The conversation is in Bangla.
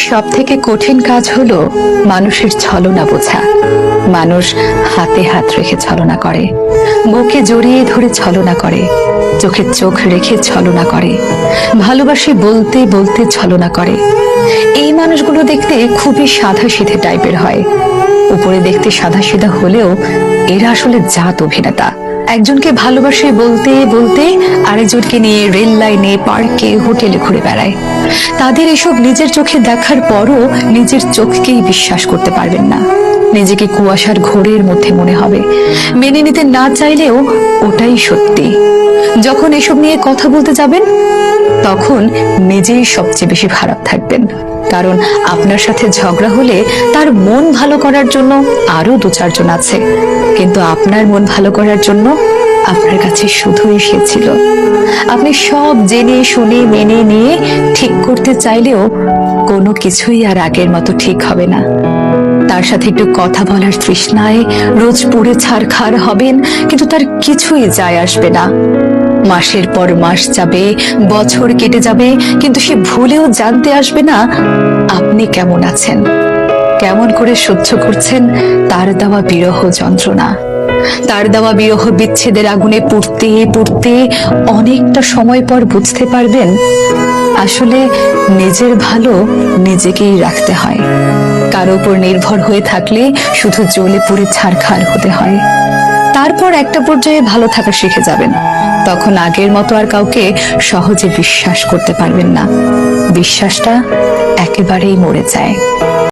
সবথেকে কঠিন কাজ হলো মানুষের ছলনা বোঝা। মানুষ হাতে হাত রেখে ছলনা করে, বুকে জড়িয়ে ধরে ছলনা করে, চোখে চোখ রেখে ছলনা করে, ভালোবাসি বলতে বলতে ছলনা করে। এই মানুষগুলো দেখতে খুবই সাধাসিধে টাইপের হয়। উপরে দেখতে সাধাসিধা হলেও এরা আসলে জাত অভিনেতা। একজনকে ভালোবাসে বলতে বলতে আরেকজনকে নিয়ে রেল লাইনে, পার্কে, হোটেলে ঘুরে বেড়ায়। তাদের এসব নিজের চোখে দেখার পরও নিজের চোখকেই বিশ্বাস করতে পারবেন না। নিজেকে কুয়াশার ঘোরের মধ্যে মনে হবে, মেনে নিতে না চাইলেও ওটাই সত্যি। যখন এসব নিয়ে কথা বলতে যাবেন তখন নিজেই সবচেয়ে বেশি খারাপ থাকবেন, কারণ আপনার সাথে ঝগড়া হলে তার মন ভালো করার জন্য আরো দু চারজন আছে, কিন্তু আপনার মন ভালো করার জন্য আপনার কাছে শুধুই সে ছিল। আপনি সব জেনে শুনে মেনে নিয়ে ঠিক করতে চাইলেও কোনো কিছুই আর আগের মতো ঠিক হবে না। তার সাথে একটু কথা বলার তৃষ্ণায় রোজ পুড়ে ছারখার হবেন, কিন্তু তার কিছুই যায় আসবে না। মাসের পর মাস যাবে, বছর কেটে যাবে, কিন্তু সে ভুলেও জানতে আসবে না আপনি কেমন আছেন, কেমন করে সহ্য করছেন তার দেওয়া বিরহ যন্ত্রণা। তার দেওয়া বিরহ বিচ্ছেদের আগুনে পুড়তে পুড়তে অনেকটা সময় পর বুঝতে পারবেন আসলে নিজের ভালো নিজেকেই রাখতে হয়। কারো উপর নির্ভর হয়ে থাকলে শুধু জ্বলে পুড়ে ছারখার হতে হয়। তারপর একটা পর্যায়ে ভালো থাকা শিখে যাবেন, তখন আগের মতো আর কাউকে সহজে বিশ্বাস করতে পারবেন না। বিশ্বাসটা একেবারেই মরে যায়।